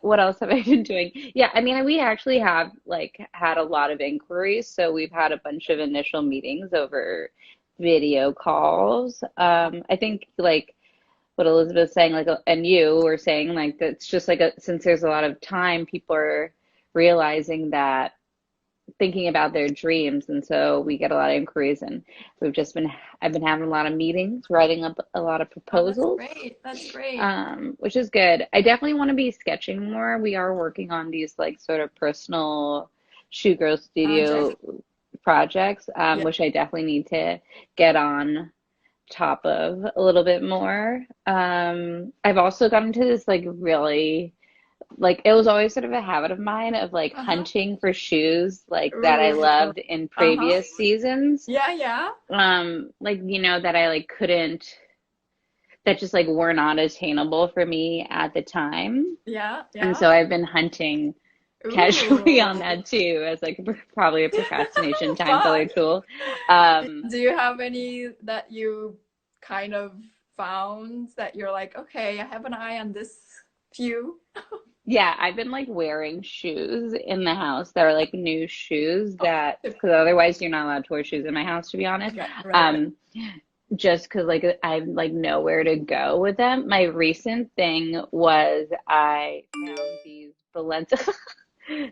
What else have I been doing? Yeah, I mean, we actually have like had a lot of inquiries, so we've had a bunch of initial meetings over video calls. I think like what Elizabeth's saying, like, and you were saying, like, that's just like since there's a lot of time, people are realizing that thinking about their dreams, and so we get a lot of inquiries, and we've just been, I've been having a lot of meetings, writing up a lot of Oh, that's proposals, great. That's great. which is good. I definitely want to be sketching more. We are working on these like sort of personal shoe girl Project. studio projects, Yeah. which I definitely need to get on top of a little bit more. I've also gotten into this like really like it was always sort of a habit of mine of like Uh-huh. hunting for shoes like that I Ooh. loved in Uh-huh. previous seasons. Yeah, yeah. Like that I like couldn't that just like were not attainable for me at the time. Yeah, And yeah. so I've been hunting casually on Ooh. that too as like probably a procrastination time Fun. filler tool. Do you have any that you kind of found that you're like, okay, I have an eye on this few? Yeah, I've been like wearing shoes in the house that are like new shoes Oh, that because otherwise you're not allowed to wear shoes in my house, to be honest. right, right, right. Um, just because like I like nowhere to go with them. My recent thing was I found these Balenciaga.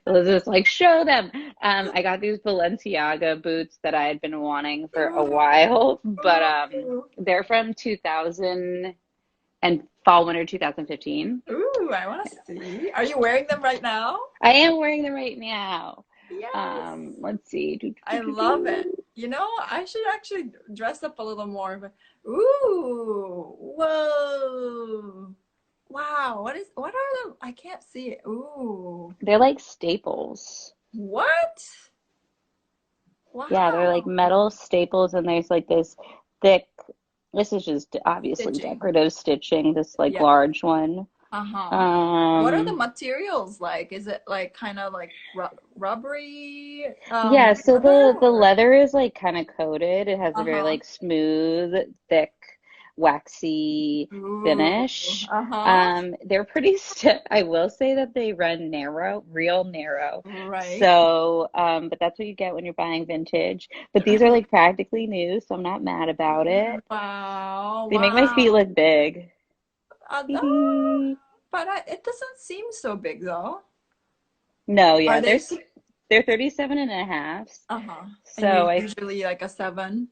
Elizabeth's like, show them. I got these Balenciaga boots that I had been wanting for a Ooh, while, but ooh, they're from 2000 and fall winter 2015. ooh, I want to see. Are you wearing them right now? I am wearing them right now. Yes. Let's see. Do, do, I do, love do. it. You know, I should actually dress up a little more. But ooh, whoa, wow. What are the? I can't see it. Ooh, They're like staples. what? Yeah, they're like Wow. metal staples, and there's like this thick, this is just obviously Stitching. decorative stitching, this like Yeah. large one. Uh-huh. What are the Um, materials like? Is it like kind of like rubbery yeah, so leather the or? leather is like kind of coated. It has a very Uh-huh. like smooth, thick, waxy Ooh. finish. Uh-huh. They're pretty stiff. I will say that they run narrow, real narrow. Right. So, but that's what you get when you're buying vintage. But these are like practically new, so I'm not mad about it. Wow. They make my feet Wow. look big. No, Hee but it doesn't seem so big though. No, Are yeah, they? they're 37 and a half. Uh-huh. And So you I usually like a seven?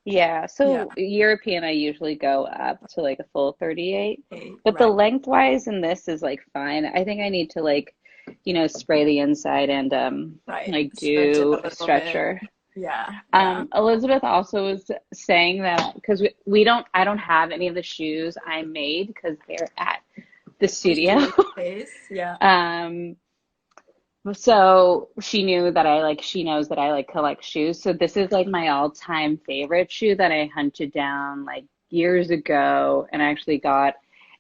Yeah, Yeah. so European I usually go up to like a full 38. Eight. But the Right. lengthwise in this is like fine. I think I need to like, spray the inside and Right. like Stretch it a do a little bit. stretcher. Yeah. Yeah. Elizabeth also was saying that because we don't I don't have any of the shoes I made because they're at the The studio. studio space. Yeah. Um, so she knows that I like collect shoes. So this is like my all-time favorite shoe that I hunted down like years ago and actually got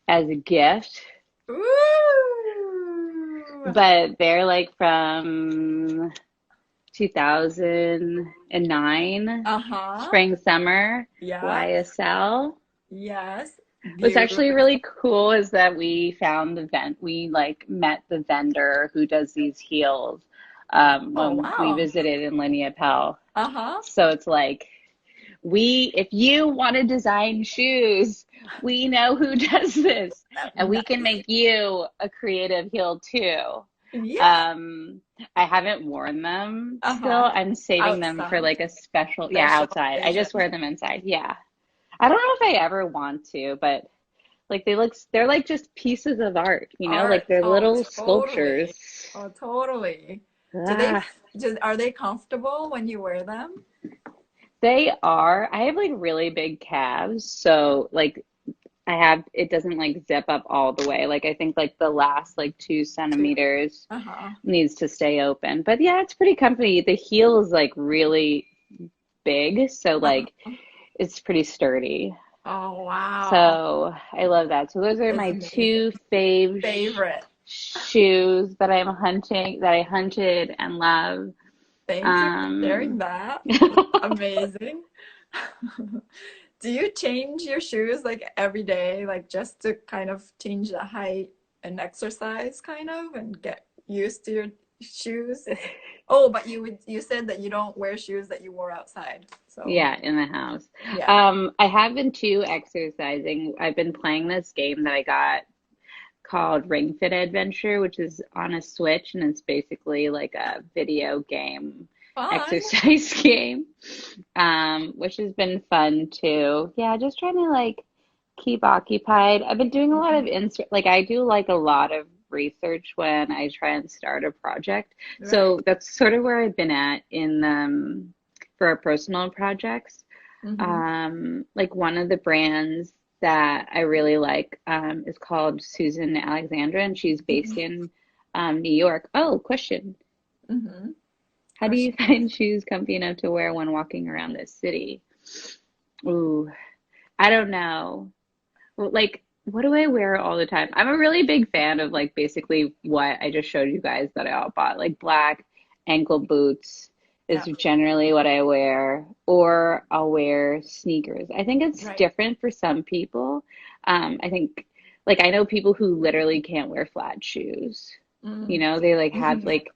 as a gift. Ooh. But they're like from 2009, Uh-huh. spring, summer, Yeah. YSL. Yes. What's actually Beautiful. really cool is that we found we like met the vendor who does these heels Oh, when we wow. visited in Linnea Pell. Uh-huh. So it's like if you want to design shoes, we know who does this, and we can Nice. make you a creative heel too. Yeah. Um, I haven't worn them still. Uh-huh. I'm saving them for Outside. like a special, yeah, Special outside. I occasion. just wear them inside. Yeah. I don't know if I ever want to, but like they're like just pieces of art, like Art. they're Oh, little totally. sculptures. Oh, totally. Do they, Ah, are they comfortable when you wear them? they are. I have like really big calves, so like it doesn't like zip up all the way. Like I think like the last like two Too. centimeters Uh-huh. needs to stay open. But yeah, it's pretty comfy. The heel is like really big, so like Uh-huh. it's pretty sturdy. Oh, wow. So I love that. So those are It's my amazing. two fave Favorite. shoes that I hunted and love. Thank you for sharing Um, that. Amazing. Do you change your shoes like every day, like just to kind of change the height? an exercise kind of and get used to your shoes. Oh, but you said that you don't wear shoes that you wore outside. So Yeah, in the house. yeah. I have been too exercising. I've been playing this game that I got called Ring Fit Adventure, which is on a Switch, and it's basically like a video game, Fun. exercise game, which has been fun too. Yeah, just trying to like keep occupied. I've been doing a lot of Mhm. insert, like I do like a lot of research when I try and start a project. Right. So that's sort of where I've been at in for our personal projects. Mm-hmm. Like one of the brands that I really like is called Susan Alexandra, and she's based Mm-hmm. in New York. Oh, question. Mm-hmm. How do you Question. find shoes comfy enough to wear when walking around this city? Ooh, I don't know. Well, like, what do I wear all the time? I'm a really big fan of like basically what I just showed you guys that I all bought. Like black ankle boots is Yeah. generally what I wear, or I'll wear sneakers. I think it's Right. different for some people. I think like I know people who literally can't wear flat shoes. You Mm. know, they like have Mm-hmm. like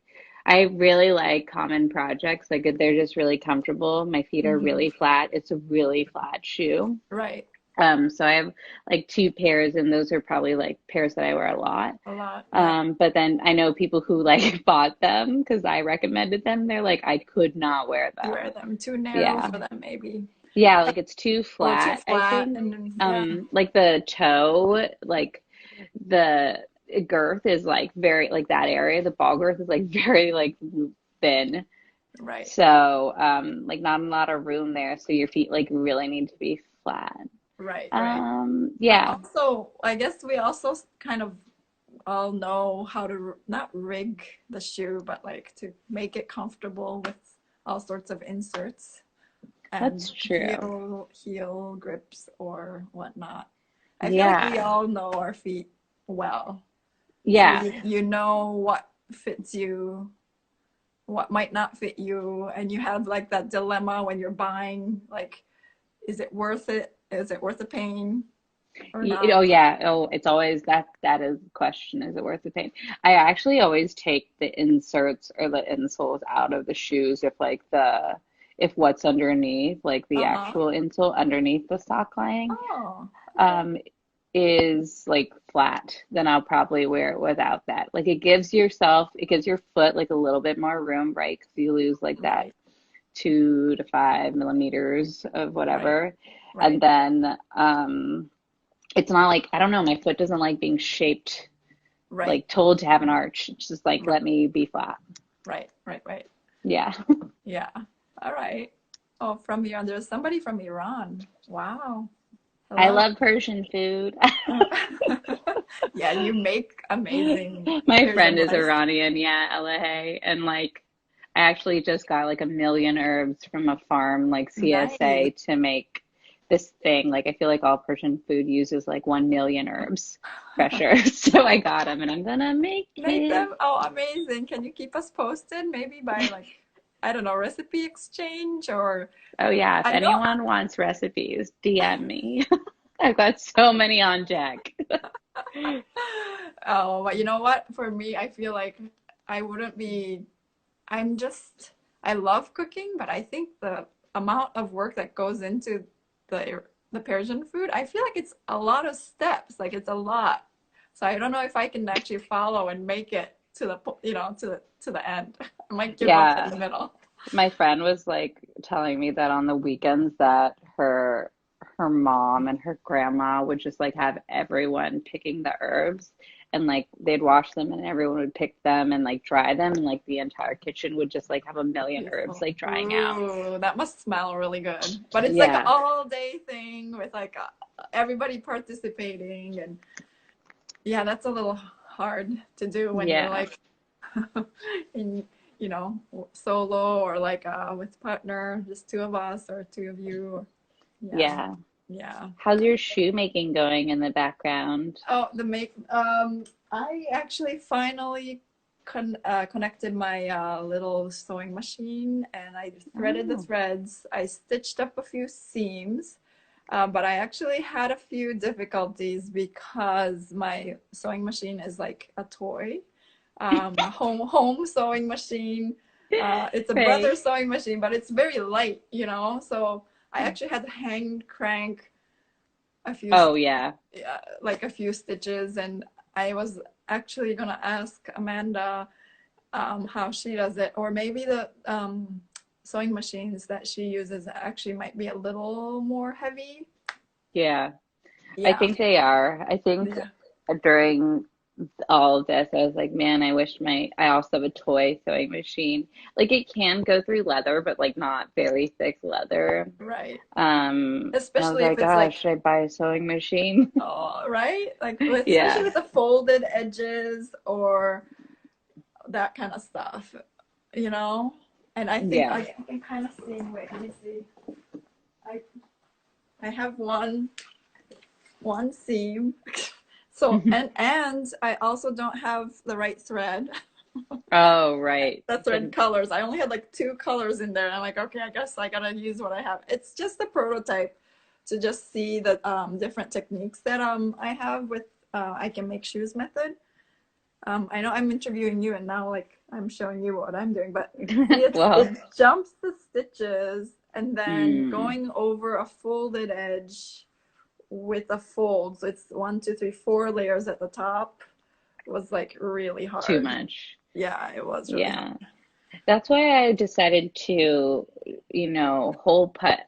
I really like common projects. Like they're just really comfortable. My feet are Mm-hmm. really flat. It's a really flat shoe. Right. So I have like two pairs, and those are probably like pairs that I wear a lot. A lot. Right. But then I know people who like bought them because I recommended them. They're like, I could not wear You wear them. them too narrow Yeah. for them, maybe. Yeah, like it's too Or too flat, I flat, think. and then yeah. Like the toe, like the girth is like very like that area, the ball girth is like very like thin. Right. So, like not a lot of room there, so your feet like really need to be flat. Right. Right. But Yeah. also, I guess we also kind of all know how to not rig the shoe, but like to make it comfortable with all sorts of inserts That's and true. heel grips or whatnot. I feel like we Yeah. all know our feet well. So Yeah. you know what fits you, what might not fit you, and you have like that dilemma when you're buying, like, is it worth it? Is it worth the pain or Oh not? yeah. Oh, it's always that is the question. Is it worth the pain? I actually always take the inserts or the insoles out of the shoes if what's underneath, like the Uh-huh. actual insole underneath the sock lining, Oh, okay. um, is like flat, then I'll probably wear it without that. Like it gives your foot like a little bit more room, right? Because you lose like that Right, 2 to 5 millimeters of right, whatever. And right, then it's not like I don't know, my foot doesn't like being shaped, right, like told to have an arch. It's just like right, let me be flat. right. Yeah. Yeah. All right. Oh, from Iran. There's somebody from Iran. Wow. I Hello. love Persian food. Yeah, you make amazing My Persian friend is rice. Iranian, yeah, LA, and like I actually just got like 1 million herbs from a farm, like Nice. CSA, to make this thing. Like I feel like all Persian food uses like 1 million herbs fresher. So I got them and I'm gonna make Make it. them. Oh, amazing. Can you keep us posted? Maybe by like, I don't know, recipe exchange or Oh yeah, if I know. anyone wants recipes, DM me. I've got so many on deck. Oh, but you know what? For me, I feel like I wouldn't be I'm just, I love cooking, but I think the amount of work that goes into the Persian food, I feel like it's a lot of steps, like it's a lot. So I don't know if I can actually follow and make it to to the end. I might give up in Yeah, the middle. my friend was like telling me that on the weekends that her mom and her grandma would just like have everyone picking the herbs, and like they'd wash them and everyone would pick them and like dry them, and like the entire kitchen would just like have 1 million herbs Beautiful. like drying out. Ooh, that must smell really good. But it's like an Yeah. all day thing with like everybody participating and yeah, that's a little hard to do when you're Yeah. like in solo or like with partner, just two of us or two of you. Yeah, Yeah. yeah. How's your shoemaking going in the background? Oh, the make I actually finally connected my little sewing machine and I threaded the Oh, threads. I stitched up a few seams. But I actually had a few difficulties because my sewing machine is like a toy, a home sewing machine. It's a Right. brother sewing machine, but it's very light, you know. So I actually had to hand crank a few, Oh yeah. like a few stitches, and I was actually gonna ask Amanda how she does it, or maybe the sewing machines that she uses actually might be a little more heavy. Yeah. I Yeah, think they are. I think yeah, during all of this, I was like, man, I wish I also have a toy sewing machine. Like it can go through leather, but like not very thick leather. right. And I was Especially if like, it's oh, like, should I buy a sewing machine? oh, right, like with, especially Yeah. with the folded edges or that kind of stuff, you know. And I think Yeah. I can kind of see. Wait, let me see. I I have one seam. So and I also don't have the right thread. Oh, right. The thread The, colors. I only had like two colors in there. And I'm like, okay, I guess I gotta use what I have. It's just a prototype to just see the different techniques that I have with I can make shoes method. I know I'm interviewing you and now like I'm showing you what I'm doing, but see well, it jumps the stitches and then hmm, going over a folded edge with a fold. So it's one, two, three, four layers at the top. It was like really too hard. much. Yeah, it was really hard. Yeah. That's why I decided to, hole put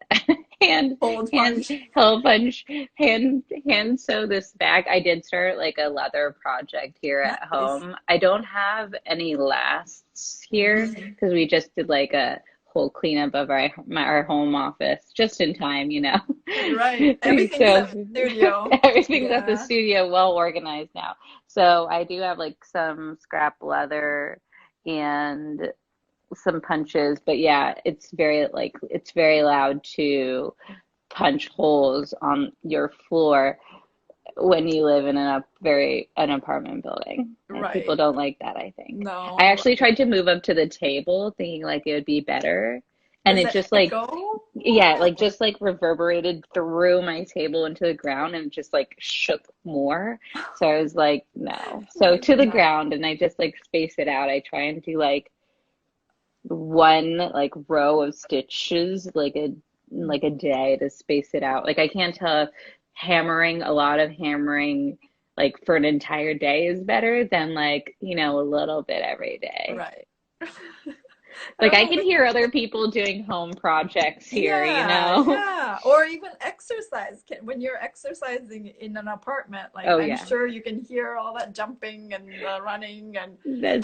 hand Fold hand punch. hole punch hand sew this bag. I did start like a leather project here at Nice. home. I don't have any lasts here Mhm. because we just did like a whole cleanup of our home office just in time. Right. Everything's So at the studio. everything's at the Yeah. studio well organized now. So I do have like some scrap leather and some punches, but yeah, it's very loud to punch holes on your floor when you live in an apartment building. And people Right. don't like that, I think. I No. actually tried to move up to the table thinking like it would be better. And Does it it just like echo? What yeah, like happened? just like reverberated through my table into the ground and just like shook more. So I was like, no. So to the Yeah. ground and I just like space it out. I try and do like one like row of stitches like a day to space it out. Like I can't tell if a lot of hammering like for an entire day is better than like, a little bit every day. Right. I Like don't I know can what. hear other people doing home projects here, you Yeah, know? yeah. Or even exercise. When you're exercising in an apartment, like Oh I'm yeah. sure you can hear all that jumping and running and That's